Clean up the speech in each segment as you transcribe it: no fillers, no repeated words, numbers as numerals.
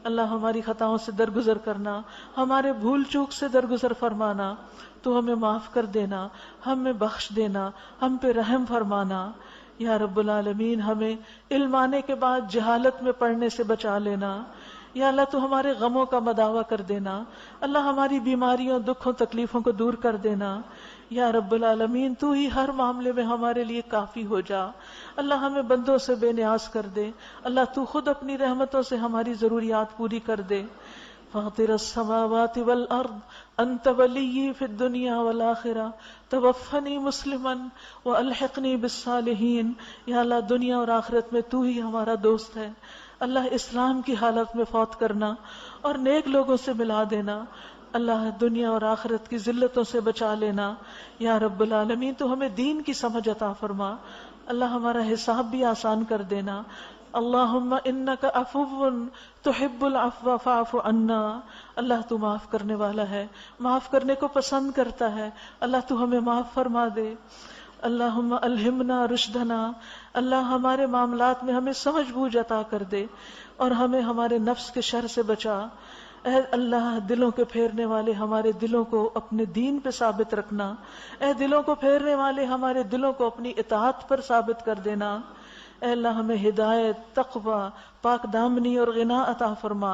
اللہ ہماری خطاؤں سے درگزر کرنا، ہمارے بھول چوک سے درگزر فرمانا، تو ہمیں معاف کر دینا، ہمیں بخش دینا، ہم پہ رحم فرمانا۔ یا رب العالمین ہمیں علم آنے کے بعد جہالت میں پڑنے سے بچا لینا۔ یا اللہ تو ہمارے غموں کا مداوع کر دینا، اللہ ہماری بیماریوں، دکھوں، تکلیفوں کو دور کر دینا۔ یا رب العالمین تو ہی ہر معاملے میں ہمارے لیے کافی ہو جا، اللہ ہمیں بندوں سے بے نیاز کر دے، اللہ تو خود اپنی رحمتوں سے ہماری ضروریات پوری کر دے۔ فاطر السماوات والارض انت ولی فی الدنیا والآخرہ توفنی مسلما والحقنی بالصالحین۔ یا اللہ دنیا اور آخرت میں تو ہی ہمارا دوست ہے، اللہ اسلام کی حالت میں فوت کرنا اور نیک لوگوں سے ملا دینا، اللہ دنیا اور آخرت کی ذلتوں سے بچا لینا۔ یا رب العالمین تو ہمیں دین کی سمجھ عطا فرما، اللہ ہمارا حساب بھی آسان کر دینا۔ اللہم انک عفو تحب العفو فاعف عنا۔ اللہ تو معاف کرنے والا ہے، معاف کرنے کو پسند کرتا ہے، اللہ تو ہمیں معاف فرما دے۔ اللہم الہمنا رشدنا، اللہ ہمارے معاملات میں ہمیں سمجھ بوجھ عطا کر دے اور ہمیں ہمارے نفس کے شر سے بچا۔ اے اللہ دلوں کے پھیرنے والے ہمارے دلوں کو اپنے دین پہ ثابت رکھنا، اے دلوں کو پھیرنے والے ہمارے دلوں کو اپنی اطاعت پر ثابت کر دینا۔ اے اللہ ہمیں ہدایت، تقوی، پاک دامنی اور غنا عطا فرما،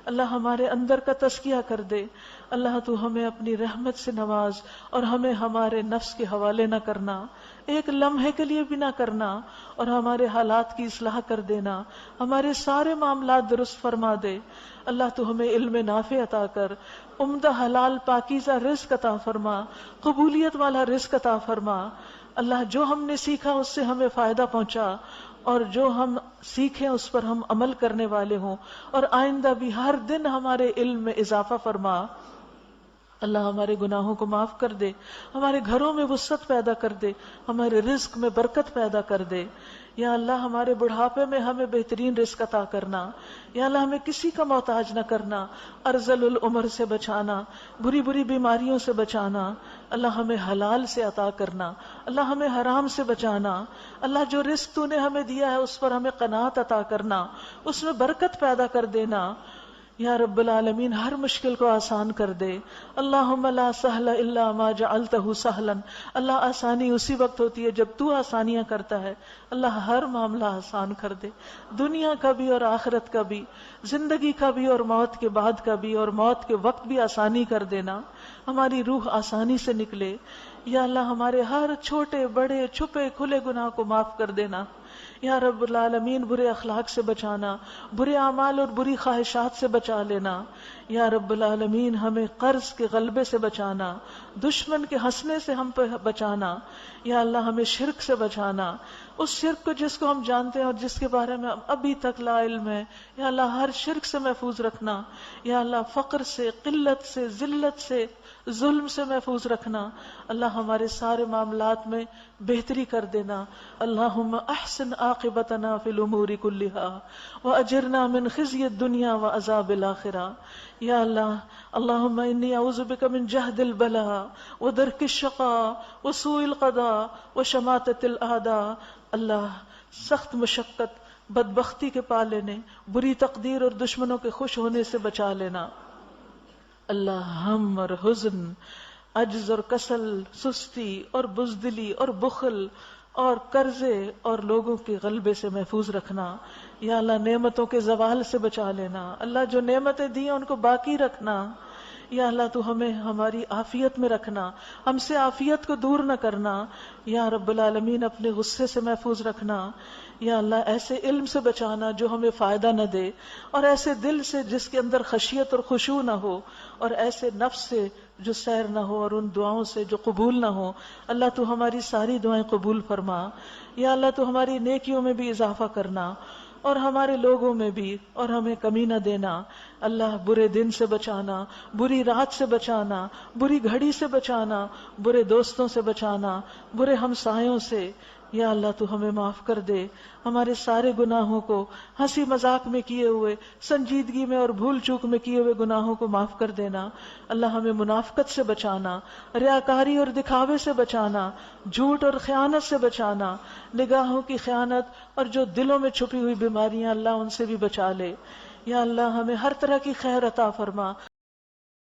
اللہ ہمارے اندر کا تزکیہ کر دے، اللہ تو ہمیں اپنی رحمت سے نواز اور ہمیں ہمارے نفس کے حوالے نہ کرنا، ایک لمحے کے لیے بھی نہ کرنا، اور ہمارے حالات کی اصلاح کر دینا، ہمارے سارے معاملات درست فرما دے۔ اللہ تو ہمیں علم نافع عطا کر، عمدہ حلال پاکیزہ رزق عطا فرما، قبولیت والا رزق عطا فرما۔ اللہ جو ہم نے سیکھا اس سے ہمیں فائدہ پہنچا، اور جو ہم سیکھیں اس پر ہم عمل کرنے والے ہوں، اور آئندہ بھی ہر دن ہمارے علم میں اضافہ فرما۔ اللہ ہمارے گناہوں کو معاف کر دے، ہمارے گھروں میں وسعت پیدا کر دے، ہمارے رزق میں برکت پیدا کر دے۔ یا اللہ ہمارے بڑھاپے میں ہمیں بہترین رزق عطا کرنا، یا اللہ ہمیں کسی کا محتاج نہ کرنا، ارذل العمر سے بچانا، بری بری بیماریوں سے بچانا، اللہ ہمیں حلال سے عطا کرنا، اللہ ہمیں حرام سے بچانا، اللہ جو رزق تو نے ہمیں دیا ہے اس پر ہمیں قناعت عطا کرنا، اس میں برکت پیدا کر دینا۔ یا رب العالمین ہر مشکل کو آسان کر دے۔ اللہم لا سہل الا ما جعلتہ سہلا، اللہ آسانی اسی وقت ہوتی ہے جب تو آسانیاں کرتا ہے، اللہ ہر معاملہ آسان کر دے، دنیا کا بھی اور آخرت کا بھی، زندگی کا بھی اور موت کے بعد کا بھی، اور موت کے وقت بھی آسانی کر دینا، ہماری روح آسانی سے نکلے۔ یا اللہ ہمارے ہر چھوٹے بڑے چھپے کھلے گناہ کو معاف کر دینا۔ یا رب العالمین برے اخلاق سے بچانا، برے اعمال اور بری خواہشات سے بچا لینا۔ یا رب العالمین ہمیں قرض کے غلبے سے بچانا، دشمن کے ہنسنے سے ہم پہ بچانا۔ یا اللہ ہمیں شرک سے بچانا، اس شرک کو جس کو ہم جانتے ہیں اور جس کے بارے میں ابھی تک لا علم ہے، یا اللہ ہر شرک سے محفوظ رکھنا۔ یا اللہ فقر سے، قلت سے، ذلت سے، ظلم سے محفوظ رکھنا، اللہ ہمارے سارے معاملات میں بہتری کر دینا۔ اللہم احسن عاقبتنا فی الامور کلہا واجرنا من خزی الدنیا وعذاب الآخرہ۔ یا اللہ اللہم انی اعوذ بک من جہد البلاء ودرک الشقاء وسوء القضاء وشماتۃ الاعداء۔ اللہ سخت مشقت، بدبختی کے پا لینے، بری تقدیر اور دشمنوں کے خوش ہونے سے بچا لینا۔ اللہ ہم اور حزن، عجز اور کسل، سستی اور بزدلی اور بخل اور قرضے اور لوگوں کے غلبے سے محفوظ رکھنا۔ یا اللہ نعمتوں کے زوال سے بچا لینا، اللہ جو نعمتیں دی ہیں ان کو باقی رکھنا۔ یا اللہ تو ہمیں ہماری عافیت میں رکھنا، ہم سے عافیت کو دور نہ کرنا۔ یا رب العالمین اپنے غصے سے محفوظ رکھنا۔ یا اللہ ایسے علم سے بچانا جو ہمیں فائدہ نہ دے، اور ایسے دل سے جس کے اندر خشیت اور خشوع نہ ہو، اور ایسے نفس سے جو سیر نہ ہو، اور ان دعاؤں سے جو قبول نہ ہو۔ اللہ تو ہماری ساری دعائیں قبول فرما۔ یا اللہ تو ہماری نیکیوں میں بھی اضافہ کرنا، اور ہمارے لوگوں میں بھی، اور ہمیں کمی نہ دینا۔ اللہ برے دن سے بچانا، بری رات سے بچانا، بری گھڑی سے بچانا، برے دوستوں سے بچانا، برے ہمسایوں سے۔ یا اللہ تو ہمیں معاف کر دے، ہمارے سارے گناہوں کو، ہنسی مذاق میں کیے ہوئے، سنجیدگی میں اور بھول چوک میں کیے ہوئے گناہوں کو معاف کر دینا۔ اللہ ہمیں منافقت سے بچانا، ریاکاری اور دکھاوے سے بچانا، جھوٹ اور خیانت سے بچانا، نگاہوں کی خیانت اور جو دلوں میں چھپی ہوئی بیماریاں، اللہ ان سے بھی بچا لے۔ یا اللہ ہمیں ہر طرح کی خیر عطا فرما.